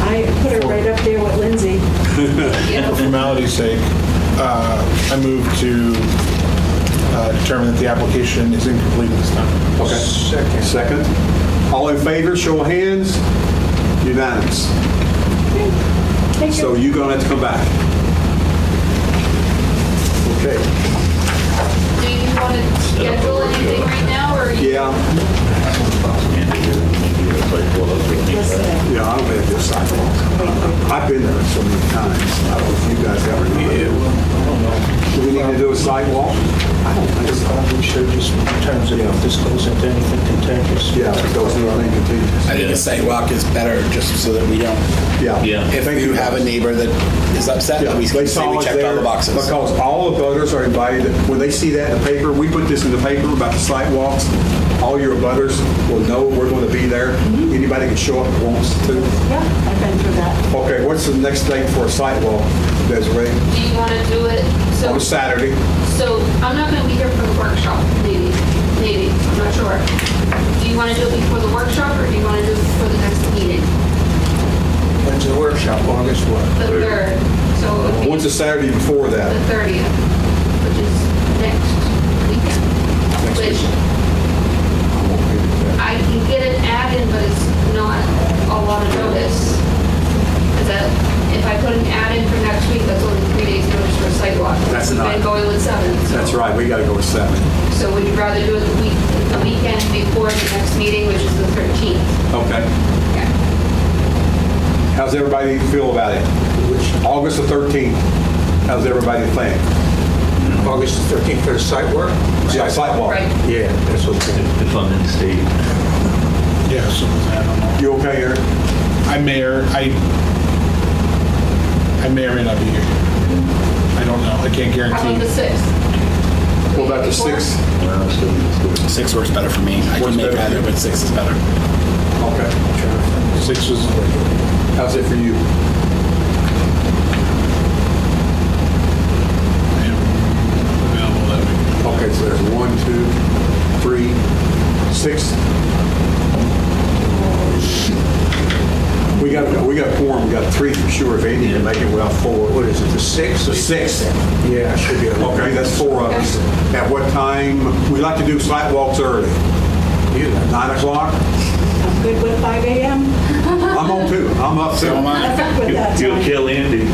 I put her right up there with Lindsay. For formality's sake, I move to determine that the application is incomplete this time. Okay. Second. All in favor, show of hands. Unanimous. Thank So you. you're going to have to come back. Okay. Do you want to schedule anything right now, or? Yeah. Yeah, I don't have this sidewalk. I've been there so many times. I don't know if you guys ever know. Do we need to do a sidewalk? I don't think so. We should just in terms of if this goes into anything contentious. Yeah, if it goes into anything continuous. I think a sidewalk is better just so that we don't, Yeah. if Thank you have a neighbor that is upset, Yeah, we they can say saw we us checked all there the boxes. because all the voters are invited. When they see that in the paper, we put this in the paper about the sidewalks. All your abutters will know we're going to be there. Anybody can show up if wants to. Yeah, I've been through that. Okay, what's the next date for a sidewalk, Desiree? Do you want to do it, On a Saturday. so I'm not going to be here for the workshop, maybe, I'm not sure. Do you want to do it before the workshop, or do you want to do it before the next meeting? When's the workshop? August what? The 3rd, so it would be When's the Saturday before the that? 30th, which is next weekend. Which I can get an ad in, but it's not a lot of notice. Is that, if I put an ad in for next week, that's only 3 days notice for a sidewalk. That's We've not- been going with 7. so- That's right, we got to go with 7. So would you rather do it the weekend before the next meeting, which is the 13th? Okay. Okay. How's everybody feel about it? August the 13th. How's everybody think? August 13th for the site work? Yeah, sidewalk. Right. Yeah, that's okay. If I'm in state. Yeah, so I don't know. You okay, Eric? I may or may not be here. I don't know. I can't How about guarantee. the 6th? What about the 6th? Well, still, let's do it. 6 works better for me. I Works can make better. either, but 6 is better. Okay. 6 was, How's it for you? I am available that week. Okay, so there's 1, 2, 3, 6. We got quorum. We got 3 for sure. If Andy can make it, we'll have 4. What is it, the 6th? The 6th. Yeah, I should be able to. Okay, that's 4 of us. At what time? We like to do sidewalks early. 9 o'clock? I'm good with 5 a.m. I'm on too. I'm up too. So am I. I'm good with that You'll time. kill Andy.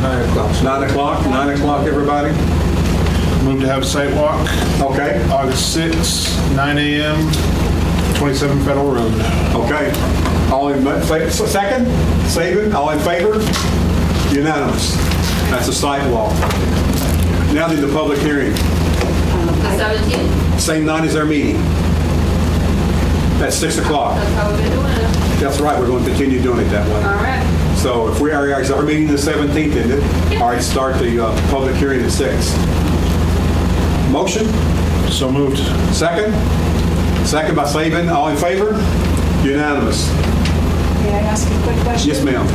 9 o'clock. 9 o'clock? 9 o'clock, everybody? Move to have a site walk, Okay. August 6th, 9 a.m., 27 Federal Road. Okay. All in favor? Second? Saban? All in favor? Unanimous. That's a sidewalk. Now then the public hearing. The 17th? Same night as our meeting. At 6 o'clock. That's how we've been doing it. That's right, we're going to continue doing it that way. All right. So if we are, is our meeting the 17th, isn't it? All right, start the public hearing at 6. Motion? So moved. Second? Second by Saban. All in favor? Unanimous. May I ask a quick question? Yes, ma'am.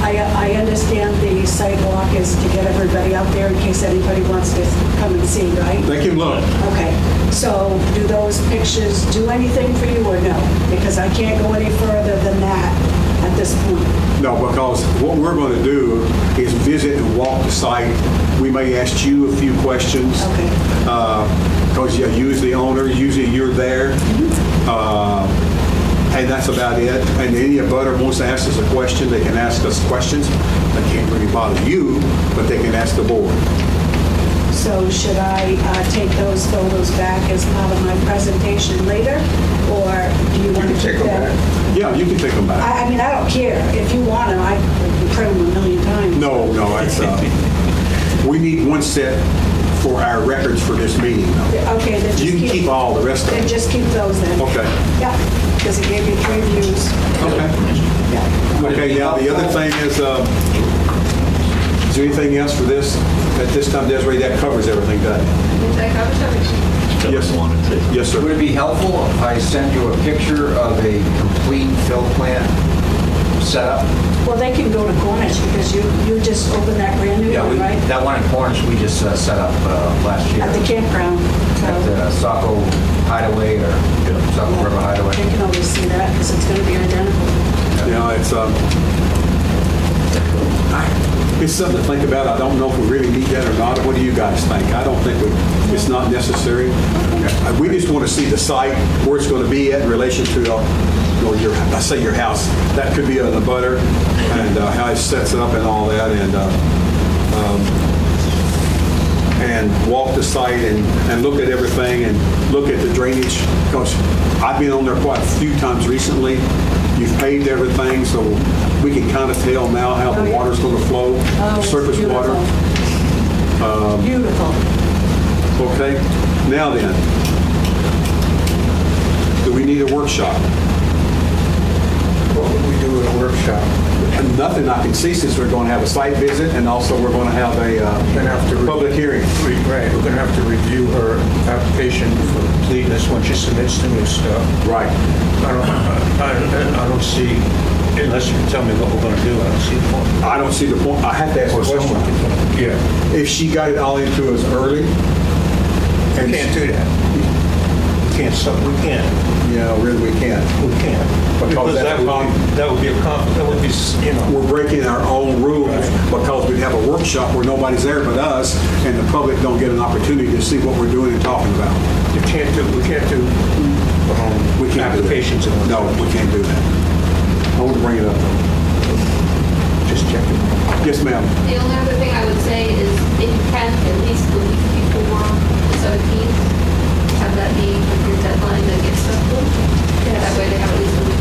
I understand the sidewalk is to get everybody out there in case anybody wants to come and see, right? They can look. Okay, so do those pictures do anything for you or no? Because I can't go any further than that at this point. No, because what we're going to do is visit and walk the site. We may ask you a few questions. Okay. Because usually the owner, usually you're there. And that's about it. And any abutter wants to ask us a question, they can ask us questions. They can't really bother you, but they can ask the board. So should I take those photos back as part of my presentation later? Or do you want to take keep them that? back. Yeah, you can take them back. I mean, I don't care. If you want them, I can print them a million times. No, it's, we need one set for our records for this meeting. though. Okay, then just You can keep all the rest of Then them. just keep those then. Okay. Yeah, because it gave you 3 views. Okay. Yeah. Okay, yeah, the other thing is there anything else for this? At this time, Desiree, that covers everything, doesn't it? I think that covers everything. Yes. Wanted to. Yes, Would sir. it be helpful if I send you a picture of a complete fill plant setup? Well, they can go to Cornish because you just opened that brand new one, right? That one in Cornish we just set up last year. At the campground. At So the Saco Hideaway or Saco River Hideaway. they can always see that because it's going to be identical. Yeah. It's something to think about. I don't know if we really need that or not. What do you guys think? I don't think it's not necessary. We just want to see the site, where it's going to be at in relation to, I say your house. That could be a butter, and how it sets up and all that, and walk the site and look at everything and look at the drainage. Because I've been on there quite a few times recently. You've paved everything, so we can kind of tell now how the water's going to flow, Oh, surface it's water. Beautiful. Okay, now then, do we need a workshop? What would we do at a workshop? Nothing I can see, since we're going to have a site visit and also we're going to have We're gonna have to a public hearing. Right, we're gonna have to review her application for completeness when she submits the new stuff. Right. I don't see, unless you can tell me what we're gonna do, I don't see the point. I don't see the point. I have to ask a Or question. someone can. Yeah. If she got it all into us early, We can't do that. We can't. Yeah, really, we can't. We can't. Because that would be a conflict, that would be, We're breaking our own rules because we'd have a workshop where nobody's there but us, and the public don't get an opportunity to see what we're doing and talking about. we can't do We can't do that. applications in one. No, we can't do that. I want to bring it up, though. Just check it. Yes, ma'am. The only other thing I would say is if you can, at least the week before the 17th, have that be your deadline that gets stuff done. That way they have at least a week.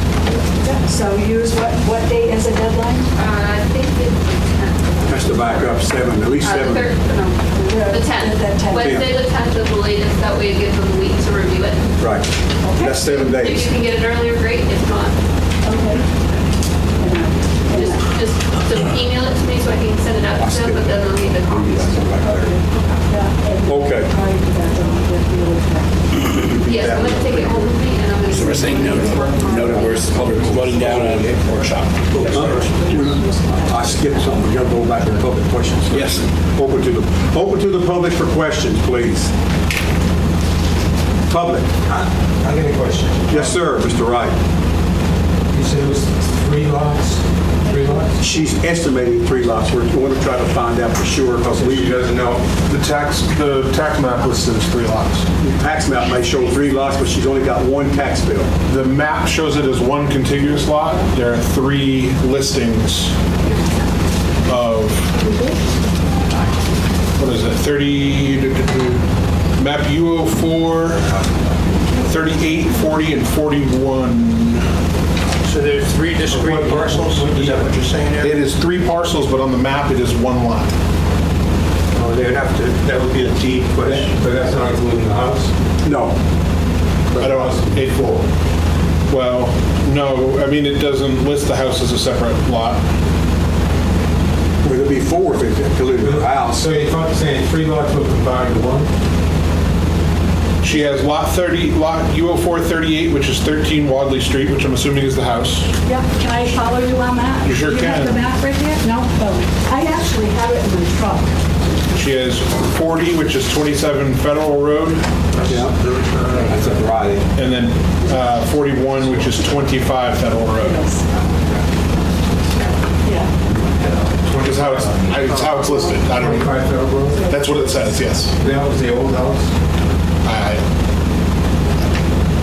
So use what date as a deadline? I think it's the 10th. Has to back up at least The 7. third, no, the 10th. The 10th. Wednesday, the 10th is the latest. That way it gives them a week to review it. Right. That's 7 If days. you can get it earlier, great. If not, Okay. just email it to me so I can send it out to them, but then I'll need the copies. Okay. Prior to that, don't get the old packet. Yes, I'm gonna take it home with me and I'm gonna. So we're saying no to we're voting down on a workshop. I skipped something. We got to go back to public questions. Yes. Open to the public for questions, please. Public. I got a question. Yes, sir, Mr. Wright. You said it was 3 lots? 3 lots? She's estimating 3 lots. We're going to try to find out for sure because She doesn't know. The tax map listed as 3 lots. the tax map may show 3 lots, but she's only got 1 tax bill. The map shows it as 1 contiguous lot. There are 3 listings of, what is it, 30, map U04, 38, 40, and 41. So there's 3 discrete parcels? Is that what you're saying there? It is 3 parcels, but on the map it is 1 lot. Oh, they'd have to, that would be a deed question. But that's not including the house? No. I don't, it, well, no, I mean, it doesn't list the house as a separate lot. Would it be 4 if it included the house? So if I'm saying 3 lots will combine to 1? She has lot U04 38, which is 13 Wadley Street, which I'm assuming is the house. Yeah, can I follow you on that? You sure You have can. the map right here? No? Oh, I actually have it in my truck. She has 40, which is 27 Federal Road, Yeah. That's a variety. and then 41, which is 25 Federal Road. Yeah. Is how it's how it's listed. I don't. 25 Federal Road? That's what it says. Yes. That was the old house?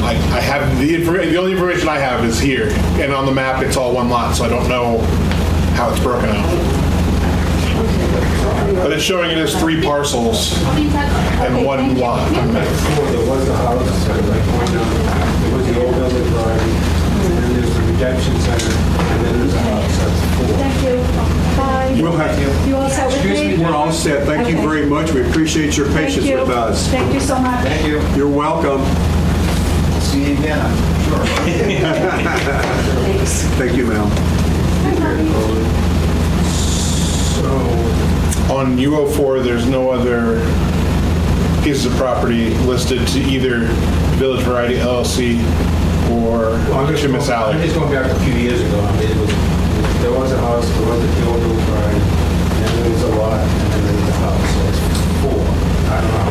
I have the only information I have is here, and on the map it's all 1 lot, so I don't know how it's broken out. But it's showing it as 3 parcels and 1 lot. Before there was a house, like there was the old building variety, and then there's the redemption center, and then there's a house, that's 4. Thank you. Bye. We'll have, You all set with me? we're all set. Thank you Okay. very much. We appreciate your Thank patience you. with us. Thank you so much. Thank you. You're welcome. See you again, I'm sure. Thanks. Thank you, ma'am. So on U04, there's no other pieces of property listed to either Village Variety LLC or to Miss I'm Alley. just going back a few years ago. I mean, there was a house, there was the old building variety, and then there was a lot, and then there was a house, so it's 4. I don't know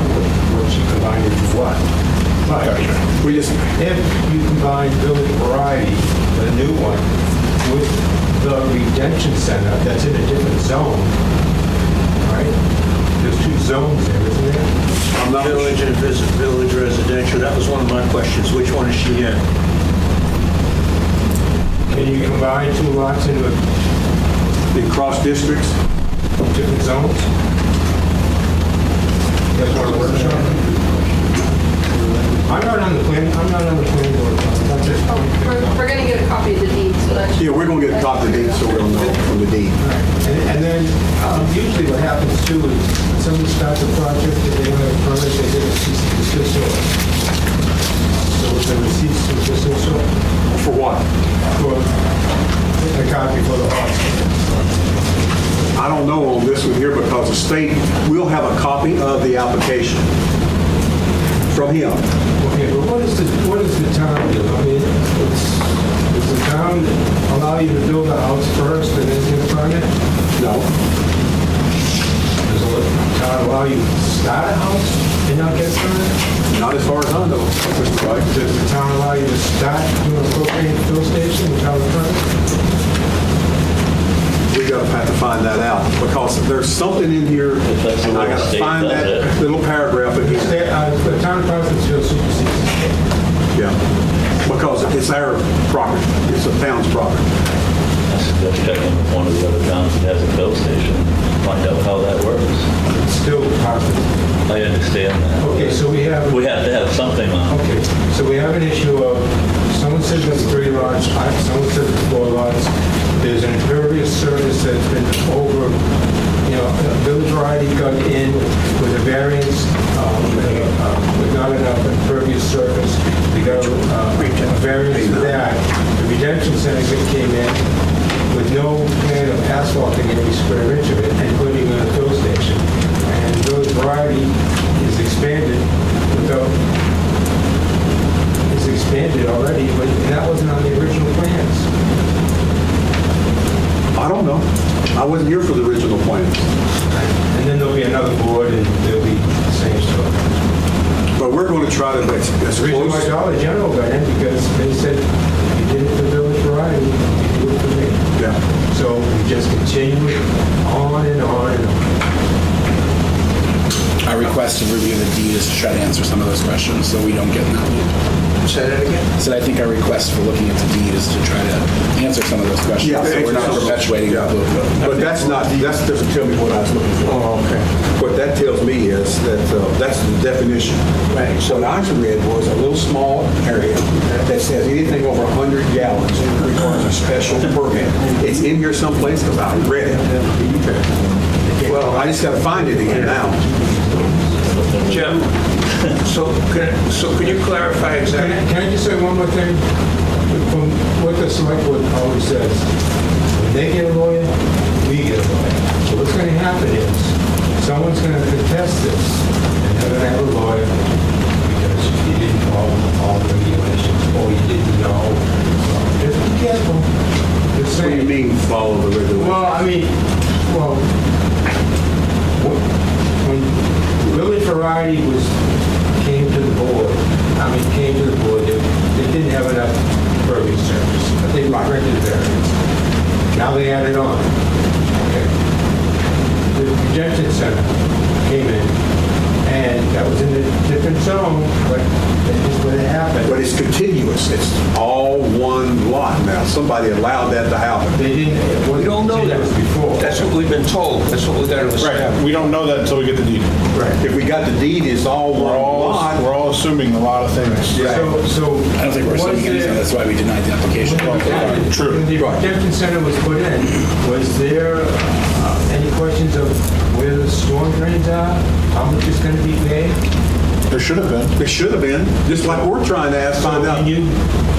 what she combined into what. But We just, if you combine building variety, the new one, with the Redemption Center, that's in a different zone, right? There's two zones there, isn't there? I'm not Village and village residential, that was one of my questions. Which one is she in? Can you combine two lots into in cross districts. different zones? That's what a workshop. I'm not on the plan board. I'm just. We're gonna get a copy of the deed, so that's. Yeah, we're going to get a copy of the deed, so we'll know from the deed. And then usually what happens too is when somebody starts a project and they don't have a permit, they get a cease and desist order. So it's a cease and desist order For what? for a copy for the hospital. I don't know on this one here because the state will have a copy of the application from him. Okay, but what is the town do? I mean, does the town allow you to build a house first and then get a permit? No. Does the town allow you to start a house and not get a permit? Not as far as I know, Mr. Wright. Does the town allow you to start doing a propane fill station without a permit? We gotta have to find that out because there's something in here, If that's the and I way the gotta state find does that it. little paragraph again. The town of Provinceville supersedes the state. Yeah, because it's our property, it's the town's property. I suggest checking with one of the other towns that has a fill station, find out how that works. It's still Provinceville. I understand that. Okay, so we have, We have to have something on. okay, so we have an issue of, someone says it's 3 lots, someone says it's 4 lots. There's an impervious surface that's been over, Village Variety got in with a variance, with not enough impervious surface. They got a variance for that. The Redemption Center came in with no plan of asphalting every square inch of it and putting in a fill station. And Village Variety is expanded already, but that wasn't on the original plans. I don't know. I wasn't here for the original plans. And then there'll be another board and there'll be the same story. But we're going to try to get as The reason why close. Dollar General got in, because they said, if you did it for Village Variety, you do it for me. Yeah. So we just continue it on and on and on. I request a review of the deed is to try to answer some of those questions so we don't get in that loop. Say that again? So I think our request for looking at the deed is to try to answer some of those questions. Yeah, So we're not perpetuating that loop. But that doesn't tell me what I was looking for. Oh, okay. What that tells me is that that's the definition. Right. So what I read was a little small area that says anything over 100 gallons requires a special permit. It's in here someplace because I read it. Well, I just got to find it again now. Jim, so could you clarify exactly? Can I just say one more thing? From what the select board always says, when they get a lawyer, we get a lawyer. So what's going to happen is, someone's going to contest this, and they're going to have a lawyer because you didn't follow all the regulations, or you didn't know. Just be careful. Just What do you saying. mean follow the regulations? Well, I mean, when Village Variety came to the board, they didn't have enough impervious surface, but they granted variance. Now they added on. Okay. The Redemption Center came in, and that was in a different zone, but that is what happened. But it's continuous. It's all one lot now. Somebody allowed that to happen. They didn't, it wasn't We don't know that. continuous before. That's what we've been told. That's what we got to establish. Right, we don't know that until we get the deed. If we got the deed, it's all one lot. We're all assuming a lot of things. Yeah. So I don't think we're was assuming anything. there- That's why we denied the application. True. When the Redemption Center was put in, was there any questions of where the storm drains are? How much is going to be paid? There should have been. It should have been, just like we're trying to find So out. can you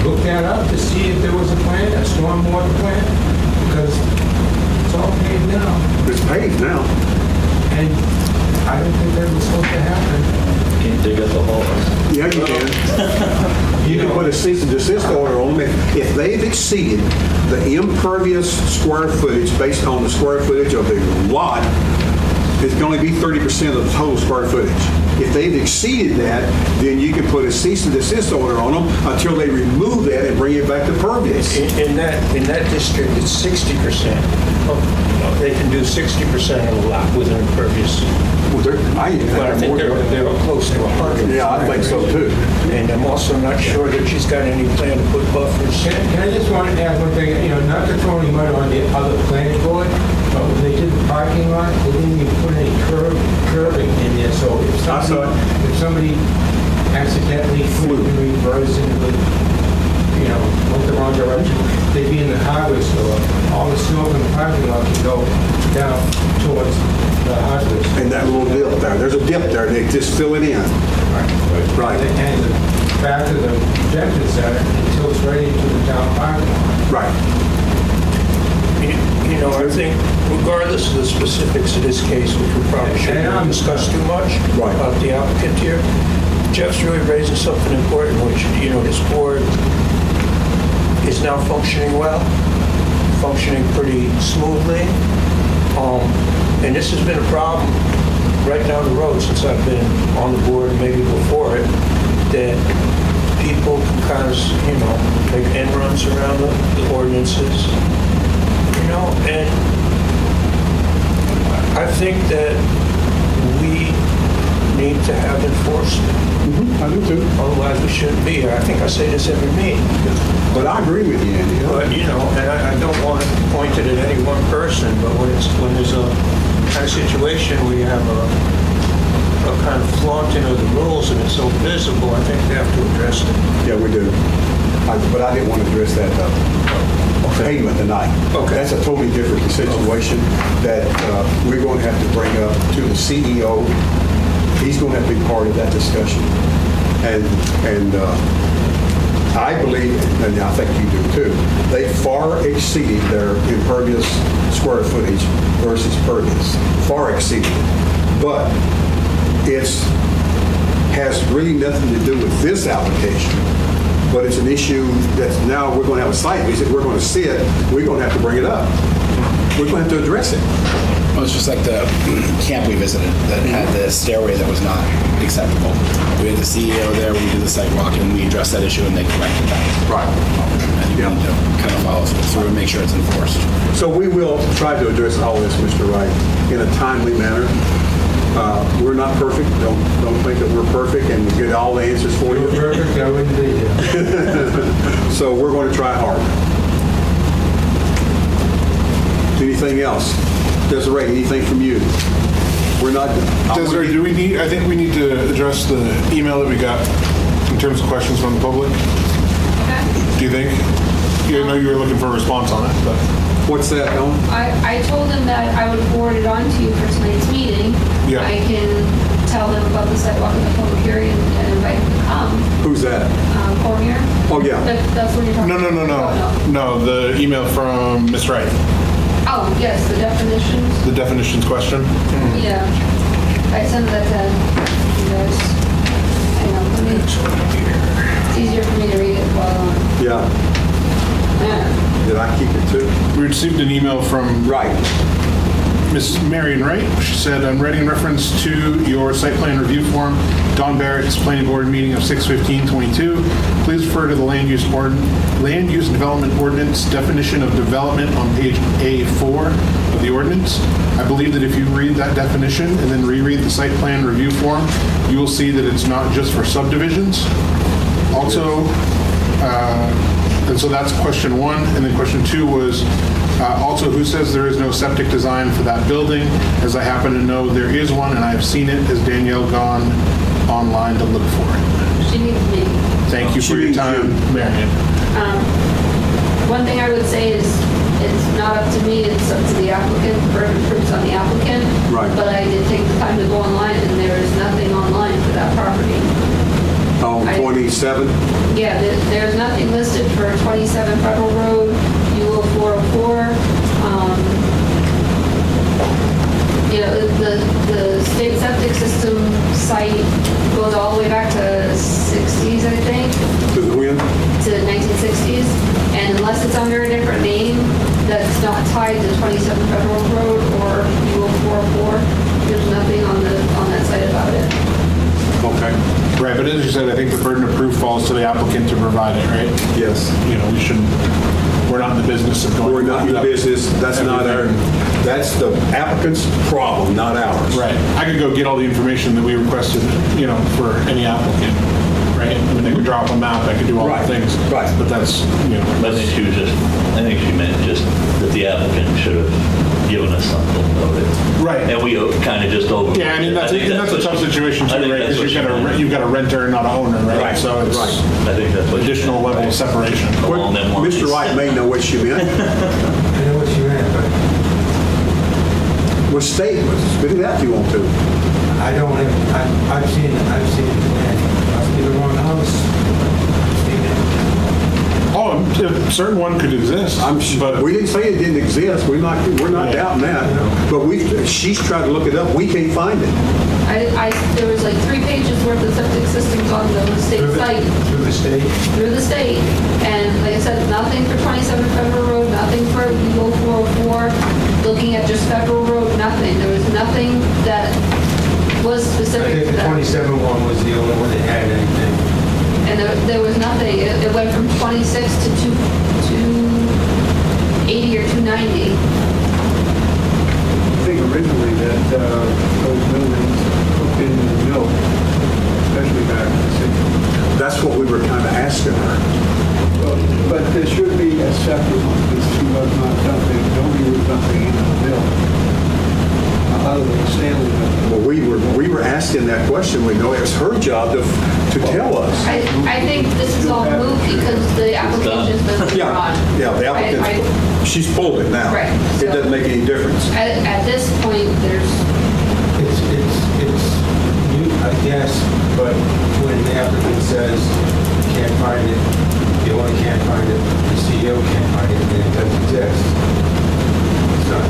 look that up to see if there was a plan, a stormwater plan? Because it's all paid now, It's paid now. and I don't think that was supposed to happen. Can't dig up the holes. Yeah, you can. You can put a cease and desist order on them. If they've exceeded the impervious square footage based on the square footage of the lot, it can only be 30% of the total square footage. If they've exceeded that, then you can put a cease and desist order on them until they remove that and bring it back to pervious. In that district, it's 60%. They can do 60% of the lot with an impervious. Well, I think they're close to 100. Yeah, I think so too. And I'm also not sure that she's got any plan to put buffers. Can I just want to add one thing, not to throw any mud on the other planning board, but when they did the parking lot, they didn't even put any curbing in there, so if somebody accidentally flew in reverse and went the wrong direction, they'd be in the hardware store. All the snow in the parking lot could go down towards the hardware store. And that little dip there, there's a dip there, they just fill it in. Right. And the back of the convention center, it tilts right into the town parking lot. Right. I think regardless of the specifics of this case, which we probably shouldn't discuss too much Right. about the applicant here, Jeff's really raising something important, which, this board is now functioning well, functioning pretty smoothly. And this has been a problem right down the road since I've been on the board, maybe before it, that people can kind of, make end runs around the ordinances, and I think that we need to have enforcement. I do too. Otherwise, we shouldn't be here. I think I say this every meeting. But I agree with you, Andy. But, and I don't want to point it at any one person, but when there's a kind of situation where you have a kind of flaunting of the rules and it's so visible, I think we have to address it. Yeah, we do. But I didn't want to address that pavement tonight. Okay. That's a totally different situation that we're going to have to bring up to the CEO. He's going to have to be part of that discussion. And I believe, and I think you do too, they far exceeded their impervious square footage versus pervious. Far exceeded it. But it has really nothing to do with this application. But it's an issue that now we're going to have a site visit, we're going to see it, we're going to have to bring it up. We're going to have to address it. Well, it's just like the camp we visited that had the stairway that was not acceptable. We had the CEO there, we did the sidewalk, and we addressed that issue, and they corrected that. Right. And you need to kind of follow through and make sure it's enforced. So we will try to address all this, Mr. Wright, in a timely manner. We're not perfect. Don't think that we're perfect and get all the answers for you. Perfect, I wouldn't be here. So we're going to try hard. Anything else? Desiree, anything from you? We're not. Desiree, I think we need to address the email that we got in terms of questions from the public. Okay. Do you think? I know you were looking for a response on it, but. What's that, Ellen? I told them that I would forward it on to you for tonight's meeting. Yeah. I can tell them about the sidewalk and the public hearing and invite them to come. Who's that? Cormier? Oh, yeah. That's what you're talking No. about? No, the email from Ms. Wright. Oh, yes, the definitions. The definitions question. Yeah. I sent that to you guys. Hang on, it's easier for me to read it while Yeah. Did I keep it too? We received an email from Right. Ms. Marion Wright. She said, I'm writing in reference to your site plan review form, Don Barrett's planning board meeting of 6/15/22. Please refer to the land use and development ordinance definition of development on page A4 of the ordinance. I believe that if you read that definition and then reread the site plan review form, you will see that it's not just for subdivisions. Also, and so that's question one. And then question two was, also, who says there is no septic design for that building? As I happen to know there is one, and I have seen it. Has Danielle gone online to look for it? She needs me. Thank you She for your needs time, you. Marion. One thing I would say is, it's not up to me, it's up to the applicant, the burden of proof's on the applicant. Right. But I did take the time to go online, and there is nothing online for that property. On 27? Yeah, there's nothing listed for 27 Federal Road, UO 404. The state septic system site goes all the way back to 60s, I think, To the wind? to the 1960s. And unless it's under a different name that's not tied to 27 Federal Road or UO 404, there's nothing on that site about it. Okay, Right, but as you said, I think the burden of proof falls to the applicant to provide it, right? yes. You know, we shouldn't, we're not in the business of going. We're not in the business, that's not our, that's the applicant's problem, not ours. Right. I could go get all the information that we requested, you know, for any applicant, right? I mean, they could draw up a map, I could do all the Right, things. right. But that's, you know. I think she meant just that the applicant should have given us something noted. Right. And we kind of just over. Yeah, I mean, that's think a what tough she- situation I too, think right? that's Because what you've got a renter, not a owner, right? Right, So it's right. I think that's what she additional meant. level of separation. Along them lines. Mr. Wright may know what she meant. I know what you meant, but Well, state, spit it out if you want to. I don't have, I've seen the plan. Must be the wrong house. I've seen it. Oh, a certain one could exist. I'm sure, But we didn't say it didn't exist, we're not Yeah. doubting that. But she's tried to look it up, we can't find it. There was like 3 pages worth of septic systems on the state site. Through the state. Through the state, and like I said, nothing for 27 Federal Road, nothing for Eagle 404, looking at just Federal Road, nothing. There was nothing that was I specific think to the that. 27 one was the only one that had anything. And there was nothing, it went from 26 to 280 or 290. I think originally that those buildings hooked into the mill, especially back in the 60s. That's what we were kind of asking her. But there should be a separate one, because she was not dumping, nobody was dumping into the mill. Other than Stanley. Well, we were asking that question, we know it was her job to tell us. I think this is all moot because the application's been withdrawn. Yeah, the applicant, she's pulled it now. Right, It so- doesn't make any difference. At this point, there's, It's, you, I guess, but when the applicant says, can't find it, the owner can't find it, the CEO can't find it, then it doesn't exist. It's not.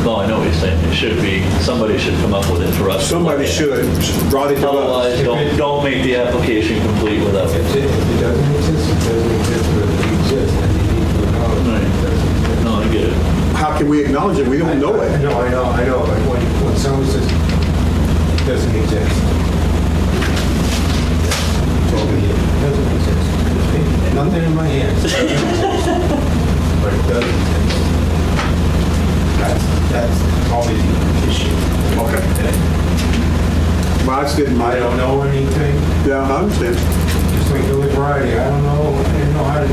No, I know what you're saying. It should be, somebody should come up with it for us. to look Somebody at. should have brought it to Otherwise, us. don't make the application complete without If it. it doesn't exist, it doesn't exist, but if it exists, then you need to acknowledge it doesn't exist. No, I get it. How can we acknowledge it? We don't know I it. know, but when someone says it doesn't exist, it's over here, it doesn't exist. Nothing in my hands, it doesn't exist, but it does exist. That's probably the issue. Okay. Well, I just didn't I mind. don't know anything, Yeah, I understand. just like Billy Variety, I don't know, I didn't know how to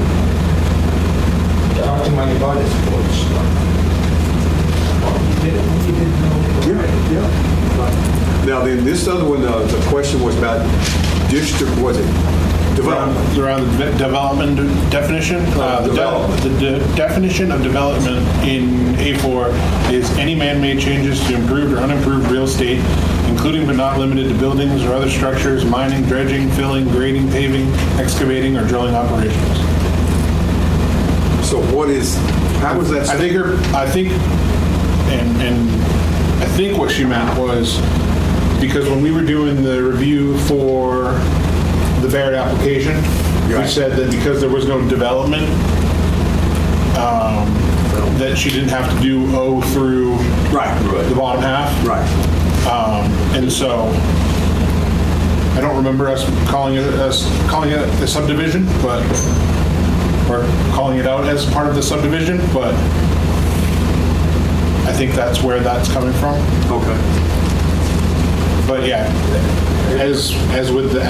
talk to my abutters for this stuff. You didn't know. Yeah. Now, then, this other one, the question was about district, was it? Development. around the development definition. Development. The definition of development in A4 is any man-made changes to improved or unimproved real estate, including but not limited to buildings or other structures, mining, dredging, filling, grading, paving, excavating, or drilling operations. So what is, how was that? I think what she meant was, because when we were doing the review for the Barrett application, we Right. said that because there was no development, that she didn't have to do O through Right. the bottom half. Right. And so, I don't remember us calling it a subdivision, but, or calling it out as part of the subdivision, but I think that's where that's coming from. Okay. But yeah, as with the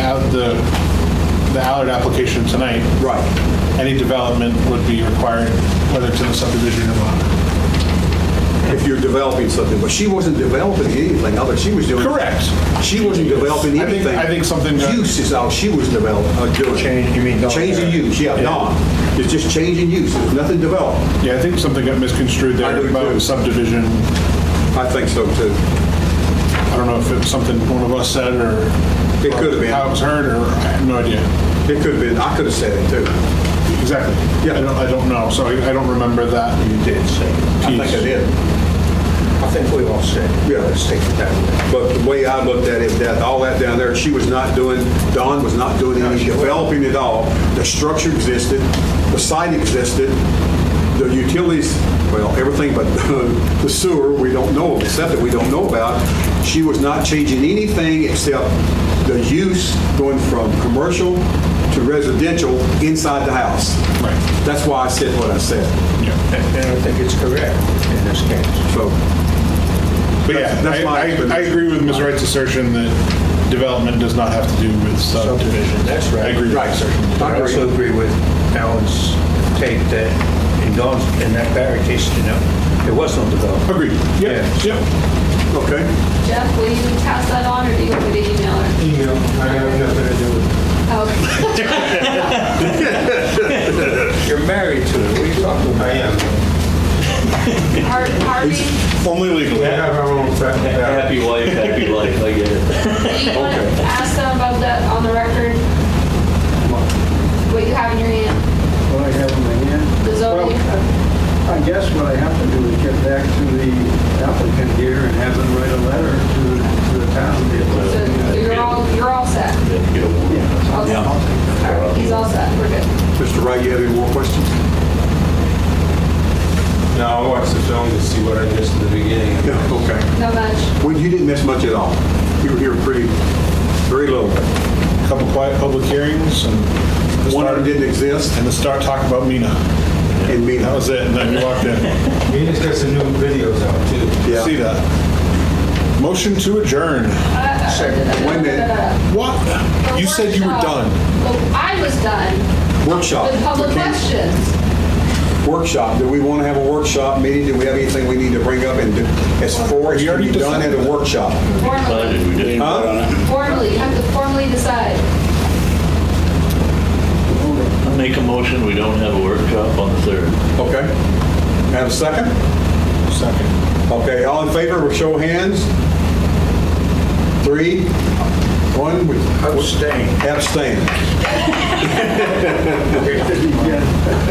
Allard application tonight, Right. any development would be required, whether it's in a subdivision or not. If you're developing something, but she wasn't developing anything, other, she was doing. Correct. She wasn't developing I think- anything. I think something that- Use is all she was doing. Change, you mean Dawn Change of Barrett? use, yeah, Dawn. It's just changing use, there's nothing developed. Yeah, I think something got misconstrued I there do about too. subdivision. I think so too. I don't know if it was something one of us said or. It could have been. How it was heard, or I have no idea. It could have been, I could have said it too. Exactly. Yeah. I don't know, so I don't remember that. You did say. I think I did. I think we all said. Yeah. Let's take it that way. But the way I looked at it, that all that down there, she was not doing, Dawn was not doing any developing at all. The structure existed, the site existed, the utilities, well, everything but the sewer, we don't know, the septic we don't know about. She was not changing anything except the use going from commercial to residential inside the house. Right. That's why I said what I said. And I think it's correct in this case. So, But yeah, That's my I explanation. agree with Ms. Wright's assertion that development does not have to do with subdivision. That's right. I agree with Right. that assertion. I also agree with Alan's take that in Dawn's, in that Barry case, there was no development. Agreed. Yep, Yeah. yep. okay. Jeff, will you pass that on, or do you want me to email her? Email, I have nothing to do with it. Oh, You're married to her, what are you talking about? I am. Harvey, Only legally. We have our own family. Happy wife, happy life, I get it. do you want to ask them about that on the record? What you have in your hand, What I have in my hand. the zoning? Well, I guess what I have to do is get back to the applicant here and have them write a letter to the town. So you're all set? Get a warrant. Okay. All right, he's all set, we're good. Mr. Wright, you have any more questions? No, I watched the film to see what I missed in the beginning. Okay. No much. Well, you didn't miss much at all. You were here very little. Couple quiet public hearings and the One of them start, didn't exist, and the start talk about Mina. and me. That was it, and then you walked in. Mina's got some new videos out too. Yeah. See that? Motion to adjourn. Wait a minute. What? You said you were done. Well, I was done Workshop. with public questions. Workshop. Do we want to have a workshop meeting? Do we have anything we need to bring up and do as far as We can already be done at decided a that. workshop? Decided we did. Huh? Formally, you have to formally decide. I make a motion, we don't have a workshop on the 3rd. Okay. Have a second? Second. Okay, all in favor, with show of hands? 3, 1, we Abstain. abstain.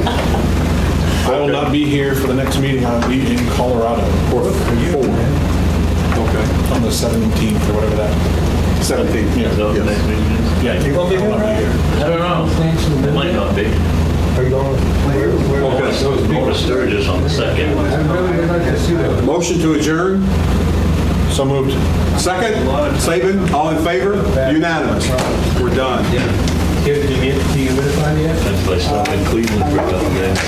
I will not be here for the next meeting. I'll be in Colorado Or 4. Okay. on the 17th or whatever that. 17. Yeah. Is that what the next meeting is? Yeah, You gonna be I'll not here? here. I don't know. It might not be. Are you going, where Okay. those Going people? to Sturgis on the 2nd. I really would like to see those. Motion to adjourn? So moved. Second? Saban, all in favor? Unanimous. We're done. Did you get the humidifier yet? That's by stopping Cleveland for a couple days.